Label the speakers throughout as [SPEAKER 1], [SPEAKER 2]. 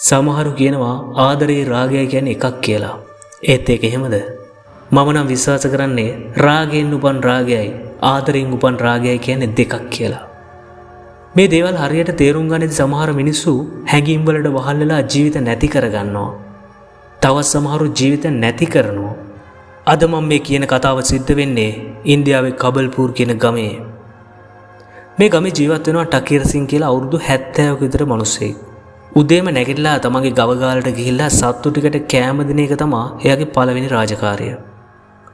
[SPEAKER 1] සමහරු කියනවා ආදරේ රාගය කියන්නේ එකක් කියලා. ඒත් ඒක එහෙමද? මම නම් විශ්වාස කරන්නේ රාගයෙන් උපන් රාගයයි ආදරෙන් උපන් රාගයයි කියන්නේ දෙකක් කියලා. මේ දේවල් හරියට තේරුම් ගන්නදී සමහර මිනිස්සු හැඟීම් වලට වහල් වෙලා ජීවිත නැති කරගන්නවා. තවත් සමහරු ජීවිත නැති කරනවා. අද මම මේ කියන කතාව සිද්ධ වෙන්නේ ඉන්දියාවේ කබල්පූර් කියන ගමේ. මේ ගමේ ජීවත් වෙනවා ටකීර් සිං කියලා අවුරුදු 70ක විතර මිනිස්සෙක්. උදේම නැගිටලා තමන්ගේ ගව ගාලට ගිහිල්ලා සත්තු ටිකට කෑම දෙන එක තමයි එයාගේ පළවෙනි රාජකාරිය.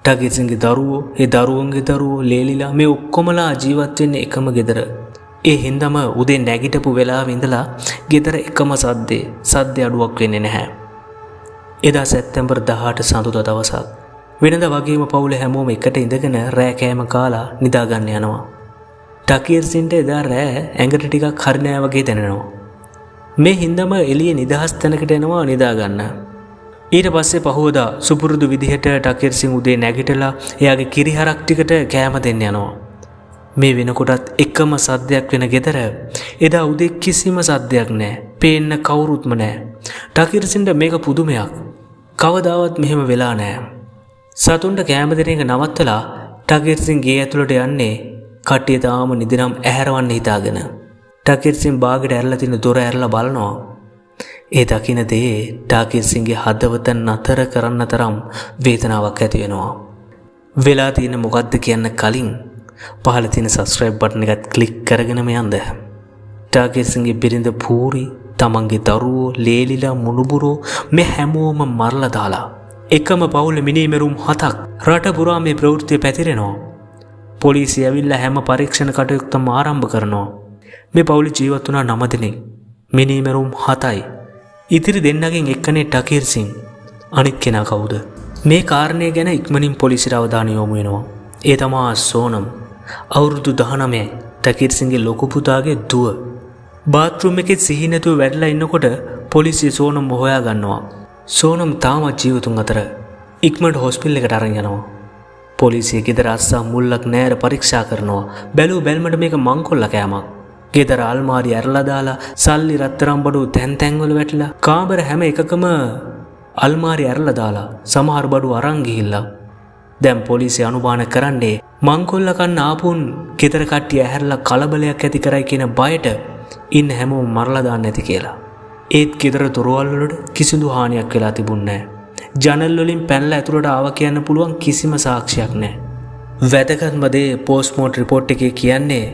[SPEAKER 1] ටකීර් සිංගේ දරුවෝ, ඒ දරුවන්ගේ දරුවෝ, ලේලිලා මේ ඔක්කොමලා ජීවත් වෙන්නේ එකම ගෙදර. ඒ හින්දාම උදේ නැගිටපු වෙලාවෙ ඉඳලා ගෙදර එකම සද්ද අඩුවක් වෙන්නේ නැහැ. එදා සැප්තැම්බර් 18 සඳුදා දවසක්. වෙනදා වගේම පවුල හැමෝම එකට ඉඳගෙන රෑ කෑම කාලා නිදා ගන්න යනවා. ටකීර් සින්ට එදා රෑ ඇඟට ටිකක් හරි නෑ වගේ දැනෙනවා. මේ හින්දාම එළියේ නිදහස් තැනකට එනවා නිදා ගන්න. ඊට පස්සේ පහුවදා සුපුරුදු විදිහට ටකීර් සිං උදේ නැගිටලා එයාගේ කිරිහරක් ටිකට කෑම දෙන්න යනවා. මේ වෙනකොටත් එකම සද්දයක් වෙන ගෙදර එදා උදේ කිසිම සද්දයක් නැහැ. පේන්න කවුරුත්ම නැහැ. ටකීර් සින්ට මේක පුදුමයක්. කවදාවත් මෙහෙම වෙලා නැහැ. සතුන්ට කෑම දෙන එක නවත්තලා ටකීර් සිං ගේ ඇතුළට යන්නේ කට්ටිය තාම නිදිනම් ඇහැරවන්න හිතාගෙන. ටකීර් සිං බාගෙට ඇරලා තියෙන දොර ඇරලා බලනවා. ඒ දකින දේ ටකීර් සිංගේ හදවත නතර කරන්න තරම් වේදනාවක් ඇති වෙනවා. වෙලා තියෙන මොකද්ද කියන්න කලින් පහළ තියෙන subscribe button එකත් ක්ලික් කරගෙනම යන්න. ටකීර් සිංගේ බිරිඳ පූරි, තමන්ගේ දරුවෝ, ලේලිලා, මුණුබුරෝ මේ හැමෝම මරලා දාලා එකම පවුලේ මිනිමෙරුම් 7ක් රට පුරා මේ ප්‍රවෘත්තිය පැතිරෙනවා. පොලිසිය ඇවිල්ලා හැම පරීක්ෂණ කටයුත්තම ආරම්භ කරනවා. මේ පවුලේ ජීවත් වුණා 9 දෙනෙක්. මිනිමෙරුම් 7යි. ඉතිරි දෙන්නගෙන් එක්කනේ ටකීර් සිං. අනිත් කෙනා කවුද? මේ කාරණය ගැන ඉක්මනින් පොලිසියට අවධානය යොමු වෙනවා. ඒ තමයි සෝනම්. අවුරුදු 19යි. ටකීර් සිංගේ ලොකු පුතාගේ දුව. බාත්රූම් එකේ සිහි නැතුව වැටලා ඉන්නකොට පොලිසිය සෝනම් හොයා ගන්නවා. සෝනම් තාමත් ජීවතුන් අතර. ඉක්මනට හොස්පිටල් එකට අරන් යනවා. පොලිසිය ගෙදර අස්සා මුල්ලක් නෑර පරීක්ෂා කරනවා. බැලුව බැලමට මේක මංකොල්ල කෑමක්. ගෙදර අල්මාරිය ඇරලා දාලා සල්ලි රත්තරන් බඩු තැන් තැන්වල වැටිලා කාමර හැම එකකම අල්මාරිය ඇරලා දාලා සමහර බඩු අරන් ගිහිල්ලා. දැන් පොලිසිය අනුමාන කරන්නේ මංකොල්ල කන්න ආපුන් ගෙදර කට්ටිය ඇහැරලා කලබලයක් ඇති කරයි කියන බයට ඉන්න හැමෝම මරලා දාන්න ඇති කියලා. ඒත් ගෙදර දොරවල් වලට කිසිදු හානියක් වෙලා තිබුණේ නැහැ. ජනල් වලින් පැනලා ඇතුළට ආවා කියන්න පුළුවන් කිසිම සාක්ෂියක් නැහැ. වැදගත්ම දේ පෝස්ට්මෝර්ටම් රිපෝට් එකේ කියන්නේ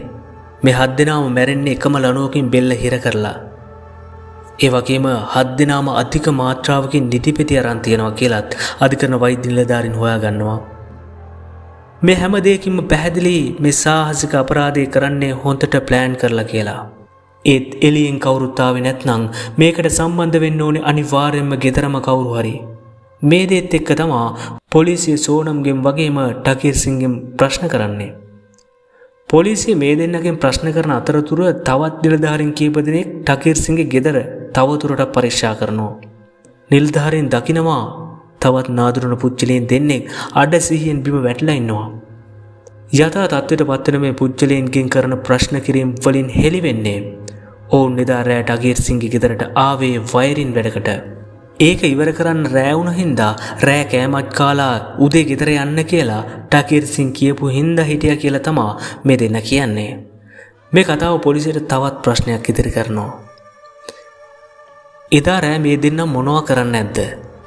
[SPEAKER 1] මේ 7 දෙනාම මැරෙන්නේ එකම ලණුවකින් බෙල්ල හිර කරලා. ඒ වගේම 7 දෙනාම අධික මාත්‍රාවකින් නිදිපෙති අරන් තියනවා කියලාත් අධිකරණ වෛද්‍ය නිලධාරීන් හොයා ගන්නවා. මේ හැම දෙයකින්ම පැහැදිලි මේ සාහසික අපරාධය කරන්නේ හොඳට ප්ලෑන් කරලා කියලා. ඒත් එළියෙන් කවුරුත් ආවේ නැත්නම් මේකට සම්බන්ධ වෙන්න ඕනේ අනිවාර්යයෙන්ම ගෙදරම කවුරු හරි. මේ දෙත් එක්ක තමයි පොලිසිය සෝනම්ගෙන් වගේම ටකීර් සිංගෙන් ප්‍රශ්න කරන්නේ. පොලිසිය මේ දෙන්නගෙන් ප්‍රශ්න කරන අතරතුර තවත් නිලධාරීන් කීප දෙනෙක් ටකීර් සිංගේ ගෙදර තවදුරටත් පරීක්ෂා කරනවා. නිලධාරීන් දකිනවා තවත් නාදුරන පුච්චලීන් දෙන්නෙක් අඩ සිහියෙන් බිම වැටලා ඉන්නවා. යථා තත්ත්වයට පත්වෙන මේ පුච්චලීන්ගෙන් කරන ප්‍රශ්න කිරීම් වලින් හෙළි වෙන්නේ ඔවුන් එදා රෑ ටකීර් සිංගේ ගෙදරට ආවේ වයරින් වැඩකට. ඒක ඉවර කරන්න රෑ වුණ හින්දා රෑ කෑමක් කාලා උදේ ගෙදර යන්න කියලා ටකීර් සිං කියපු හින්දා හිටියා කියලා තමයි මේ දෙන්න කියන්නේ. මේ කතාව පොලිසියට තවත් ප්‍රශ්නයක් ඉදිරි කරනවා. එදා රෑ මේ දෙන්න මොනවා කරන්නේ නැද්ද?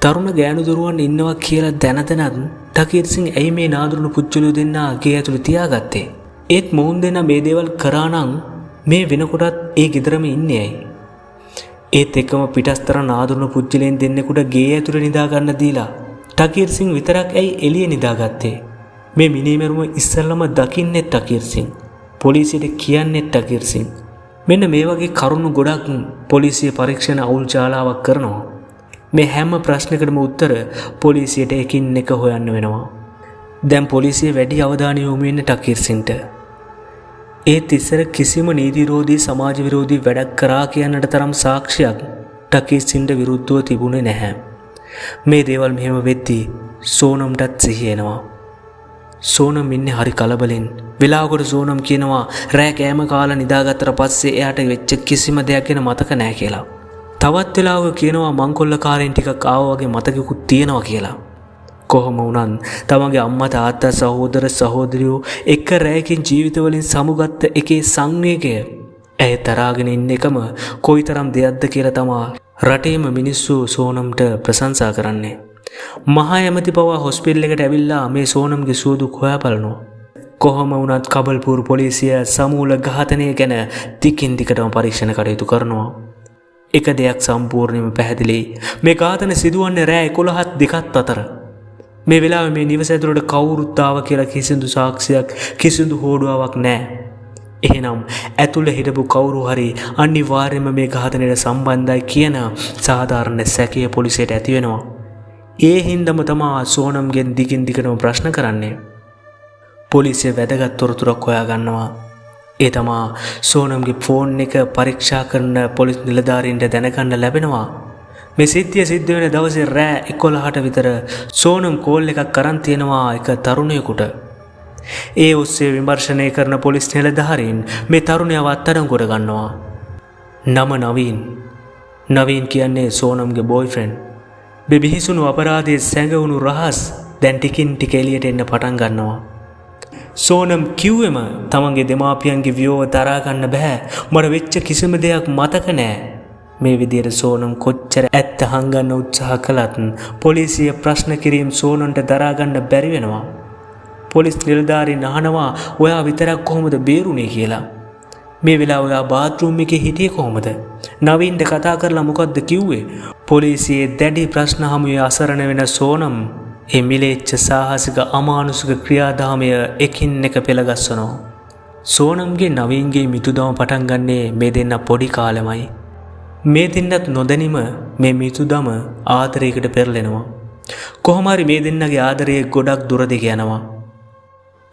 [SPEAKER 1] තරුණ ගෑනු දරුවන් ඉන්නවා කියලා දැනදැනත් ටකීර් සිං ඇයි මේ නාදුරුණු පුච්චලු දෙන්න ගේ ඇතුළේ තියාගත්තේ? ඒත් මොවුන් දෙන්න මේ දේවල් කරා නම් මේ වෙනකොටත් ඒ ගෙදරම ඉන්නේ ඇයි? ඒත් එකම පිටස්තර නාදුරුණු පුච්චලෙන් දෙන්නෙකුට ගේ ඇතුළේ නිදා ගන්න දීලා ටකීර් සිං විතරක් ඇයි එළියේ නිදාගත්තේ? මේ මිනිමෙරුම ඉස්සල්ලාම දකින්නේ ටකීර් සිං. පොලිසියට කියන්නේ ටකීර් සිං. මෙන්න මේ වගේ කරුණු ගොඩක් පොලිසිය පරීක්ෂණ අවුල් ජාලාවක් කරනවා. මේ හැම ප්‍රශ්නකටම උත්තර පොලිසියට එකින් එක හොයන්න වෙනවා. දැන් පොලිසිය වැඩි අවධානය යොමු වෙන්නේ ටකීර් සිංට. ඒත් ඉස්සර කිසිම නීති විරෝධී සමාජ විරෝධී වැඩක් කරා කියන්නට තරම් සාක්ෂියක් ටකීර් සිංට විරුද්ධව තිබුණේ නැහැ. මේ දේවල් මෙහෙම වෙද්දී සෝනම්ටත් සිහි එනවා. සෝනම් ඉන්නේ හරි කලබලෙන්. වෙලාවකට සෝනම් කියනවා රෑ කෑම කාලා නිදාගත්තට පස්සේ එයාට වෙච්ච කිසිම දෙයක් ගැන මතක නැහැ කියලා. තවත් වෙලාවක කියනවා මංකොල්ලකාරයන් ටිකක් ආවා වගේ මතකෙකුත් තියෙනවා කියලා. කොහොම වුණත් තමන්ගේ අම්මා තාත්තා සහෝදර සහෝදරියෝ එක රැයකින් ජීවිතවලින් සමුගත්ත එකේ සංවේගය ඇය තරාගෙන ඉන්න එකම කොයිතරම් දෙයක්ද කියලා තමා රටේම මිනිස්සු සෝනම්ට ප්‍රශංසා කරන්නේ. මහා ඇමති පවා හොස්පිටල් එකට ඇවිල්ලා මේ සෝනම්ගේ සුවදුක් හොයා බලනවා. කොහොම වුණත් කබල්පූර් පොලිසිය සමූල ඝාතනය ගැන දිගින් දිගටම පරීක්ෂණ කටයුතු කරනවා. එක දෙයක් සම්පූර්ණයෙන්ම පැහැදිලි. මේ ඝාතන සිදුවන්නේ රෑ 11:02 අතර. මේ වෙලාවේ මේ නිවස ඇතුළට කවුරුත් ආවා කියලා කිසිදු සාක්ෂියක් කිසිදු හෝඩුවාවක් නැහැ. එහෙනම් ඇතුළේ හිටපු කවුරු හරි අනිවාර්යයෙන්ම මේ ඝාතනයට සම්බන්ධයි කියන සාධාරණ සැකය පොලිසියට ඇති වෙනවා. ඒ හින්දාම තමයි සෝනම්ගෙන් දිගින් දිගටම ප්‍රශ්න කරන්නේ. පොලිසිය වැදගත් තොරතුරක් හොයා ගන්නවා. ඒ තමයි සෝනම්ගේ ෆෝන් එක පරීක්ෂා කරන පොලිස් නිලධාරීන්ට දැනගන්න ලැබෙනවා. මේ සිද්ධිය සිද්ධ වෙන දවසේ රෑ 11ට විතර සෝනම් කෝල් එකක් කරන් තියෙනවා එක තරුණයෙකුට. ඒ ඔස්සේ විමර්ශනය කරන පොලිස් නිලධාරීන් මේ තරුණයව අත්අඩංගුවට ගන්නවා. නම නවීන්. නවීන් කියන්නේ සෝනම්ගේ බොයිෆ්‍රෙන්ඩ්. බිහිසුණු අපරාධයේ සැඟවුණු රහස් දැන් ටිකින් ටික එළියට එන්න පටන් ගන්නවා. සෝනම් කිව්වෙම තමන්ගේ දෙමාපියන්ගේ වියෝව දරා ගන්න බෑ. මට වෙච්ච කිසිම දෙයක් මතක නෑ. මේ විදියට සෝනම් කොච්චර ඇත්ත හංගන්න උත්සාහ කළත් පොලිසිය ප්‍රශ්න කිරීම සෝනන්ට දරා ගන්න බැරි වෙනවා. පොලිස් නිලධාරීන් අහනවා ඔයා විතරක් කොහොමද බේරුනේ කියලා. මේ වෙලාව ඔයා බාත්රූම් එකේ හිටියේ කොහොමද? නවීන්ට කතා කරලා මොකද්ද කිව්වේ? පොලිසියේ දැඩි ප්‍රශ්න හමුවේ අසරණ වෙන සෝනම් ඒ මිලේච්ඡ සාහසික අමානුෂික ක්‍රියාදාමය එකින් එක පෙළගස්සනවා. සෝනම්ගේ නවීන්ගේ මිතුදම පටන් ගන්නේ මේ දෙන්න පොඩි කාලෙමයි. මේ දෙන්නත් නොදැනීම මේ මිතුදම ආදරයකට පෙරලෙනවා. කොහොම හරි මේ දෙන්නගේ ආදරය ගොඩක් දුර දිග යනවා.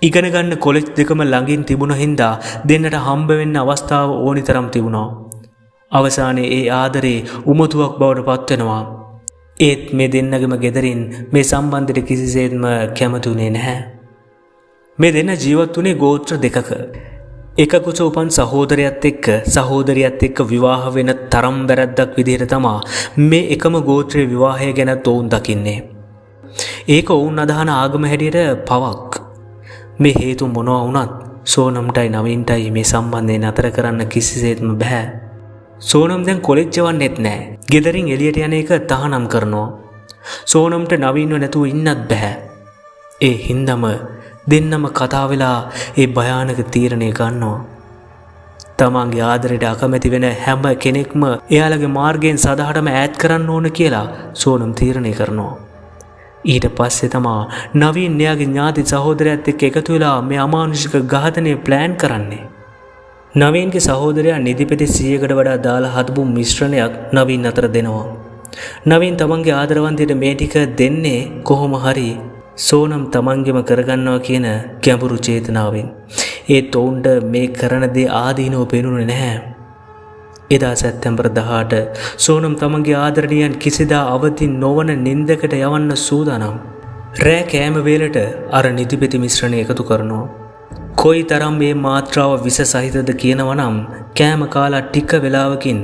[SPEAKER 1] ඉගෙන ගන්න කොලෙජ් දෙකම ළඟින් තිබුණ හින්දා දෙන්නට හම්බ වෙන්න අවස්ථාව ඕනි තරම් තිබුණා. අවසානයේ ඒ ආදරේ උමතුවක් බවට පත් වෙනවා. ඒත් මේ දෙන්නගේම ගෙදරින් මේ සම්බන්ධයට කිසිසේත්ම කැමති වුණේ නැහැ. මේ දෙන්න ජීවත් වුණේ ගෝත්‍ර දෙකක. එක කුස උපන් සහෝදරයත් එක්ක සහෝදරියත් එක්ක විවාහ වෙන තරම් වැරද්දක් විදිහට තමා මේ එකම ගෝත්‍රයේ විවාහය ගැන ඔවුන් දකින්නේ. ඒක ඔවුන් අදහන ආගම හැටියට පවක්. මේ හේතු මොනවා වුණත් සෝනම්ටයි නවීන්ටයි මේ සම්බන්ධය නතර කරන්න කිසිසේත්ම බෑ. සෝනම් දැන් කොලෙජ් යවන්නෙත් නෑ. ගෙදරින් එළියට යන එක තහනම් කරනවා. සෝනම්ට නවීන්ව නැතුව ඉන්නත් බෑ. ඒ හින්දම දෙන්නම කතා වෙලා ඒ භයානක තීරණය ගන්නවා. තමන්ගේ ආදරයට අකමැති වෙන හැම කෙනෙක්ම එයාලගේ මාර්ගයෙන් සදහටම ඈත් කරන්න ඕන කියලා සෝනම් තීරණය කරනවා. ඊට පස්සේ තමා නවීන් එයාගේ ඥාති සහෝදරයත් එක්ක එකතු වෙලා මේ අමානුෂික ඝාතනය ප්ලෑන් කරන්නේ. නවීන්ගේ සහෝදරයා නිදිපෙති 100කට වඩා දාලා හදපු මිශ්‍රණයක් නවීන් අතර දෙනවා. නවීන් තමන්ගේ ආදරවන්තයට මේ ටික දෙන්නේ කොහොම හරි සෝනම් තමන්ගෙම කරගන්නවා කියන ගැඹුරු චේතනාවෙන්. ඒත් ඔවුන්ට මේ කරන දේ ආදීනව පෙනුනේ නැහැ. එදා සැප්තැම්බර් 18 සෝනම් තමන්ගේ ආදරණීයන් කිසිදා අවදි නොවන නින්දකට යවන්න සූදානම්. රෑ කෑම වේලට අර නිදිපෙති මිශ්‍රණය එකතු කරනවා. කොයි තරම් මේ මාත්‍රාව විස සහිතද කියනවා නම් කෑම කාලා ටික වෙලාවකින්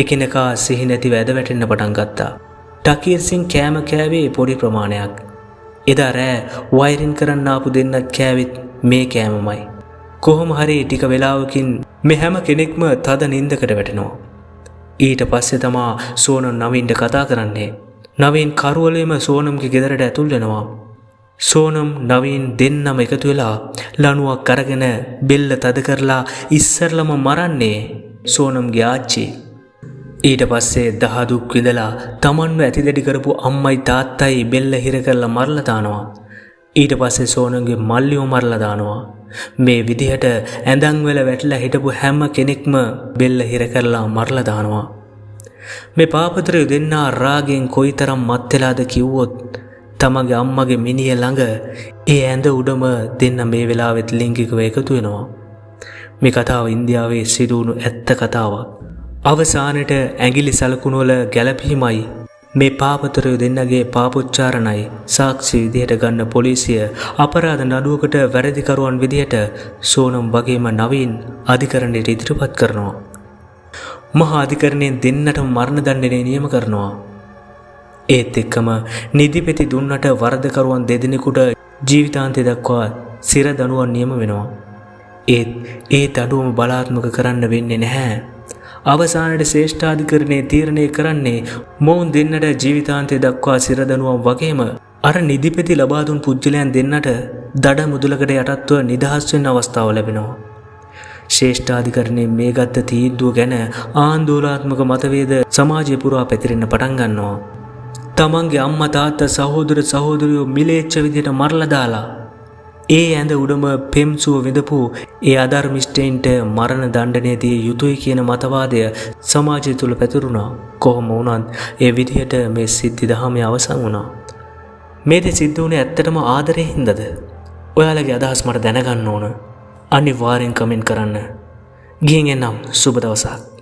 [SPEAKER 1] එකිනෙකා සිහි නැතිව ඇද වැටෙන්න පටන් ගත්තා. ටකීර් සිං කෑම කෑවේ පොඩි ප්‍රමාණයක්. එදා රෑ වයරින් කරන්න ආපු දෙන්නත් කෑවෙත් මේ කෑමමයි. කොහොම හරි ටික වෙලාවකින් මේ හැම කෙනෙක්ම තද නින්දකට වැටෙනවා. ඊට පස්සේ තමා සෝනම් නවීන්ට කතා කරන්නේ. නවීන් කරුවලේම සෝනම්ගේ ගෙදරට ඇතුල් වෙනවා. සෝනම් නවීන් දෙන්නම එකතු වෙලා ලණුවක් අරගෙන බෙල්ල තද කරලා ඉස්සරලම මරන්නේ සෝනම්ගේ ආච්චි. ඊට පස්සේ දහදුක් විඳලා තමන්ව ඇතිදැඩි කරපු අම්මයි තාත්තයි බෙල්ල හිර කරලා මරලා දානවා. ඊට පස්සේ සෝනම්ගේ මල්ලිව මරලා දානවා. මේ විදිහට ඇඳන් වල වැටලා හිටපු හැම කෙනෙක්ම බෙල්ල හිර කරලා මරලා දානවා. මේ පාපතරය දෙන්නා රාගෙන් කොයිතරම් මත් වෙලාද කිව්වොත් තමගේ අම්මගේ මිනිය ළඟ ඒ ඇඳ උඩම දෙන්න මේ වෙලාවෙත් ලිංගිකව එකතු වෙනවා. මේ කතාව ඉන්දියාවේ සිදුවුණු ඇත්ත කතාවක්. අවසානයේ ඇඟිලි සලකුණු වල ගැළපීමයි මේ පාපතරය දෙන්නගේ පාපොච්චාරණයි සාක්ෂි විදිහට ගන්න පොලිසිය අපරාධ නඩුවකට වැරදිකරුවන් විදිහට සෝනම් වගේම නවීන් අධිකරණයට ඉදිරිපත් කරනවා. මහා අධිකරණයෙන් දෙන්නටම මරණ දණ්ඩනය නියම කරනවා. ඒත් එක්කම නිදිපෙති දුන්නට වරදකරුවන් දෙදෙනෙකුට ජීවිතාන්තය දක්වා සිර දඬුවම් නියම වෙනවා. ඒ දඬුවම බලාත්මක කරන්න වෙන්නේ නැහැ. අවසානයේ ශ්‍රේෂ්ඨාධිකරණයේ තීරණය කරන්නේ මොවුන් දෙන්නට ජීවිතාන්තය දක්වා සිර දඬුවම් වගේම අර නිදිපෙති ලබා දුන් පුජ්‍යලයන් දෙන්නට දඩ මුදලකට යටත්ව නිදහස් වෙන්න අවස්ථාව ලැබෙනවා. ශ්‍රේෂ්ඨාධිකරණයේ මේ ගත්ත තීන්දුව ගැන ආందోලනාත්මක මතවේද සමාජය පුරා පැතිරෙන්න පටන් ගන්නවා. තමන්ගේ අම්මා තාත්තා සහෝදර සහෝදරියෝ මිලේච්ඡ විදිහට මරලා දාලා ඒ ඇඳ උඩම පෙම්සුව විඳපු ඒ අධර්මිෂ්ඨයින්ට මරණ දණ්ඩනය දිය යුතුයි කියන මතවාදය සමාජය තුළ පැතිරුණා. කොහොම වුණත් ඒ විදිහට මේ සිද්ධි දහමේ අවසන් වුණා. මේ දේ සිද්ධ වුණේ ඇත්තටම ආදරයෙන් හින්දාද? ඔයාලගේ අදහස් මට දැනගන්න ඕන. අනිවාර්යෙන් කමෙන්ට් කරන්න. ගිහින් එන්නම්. සුබ දවසක්.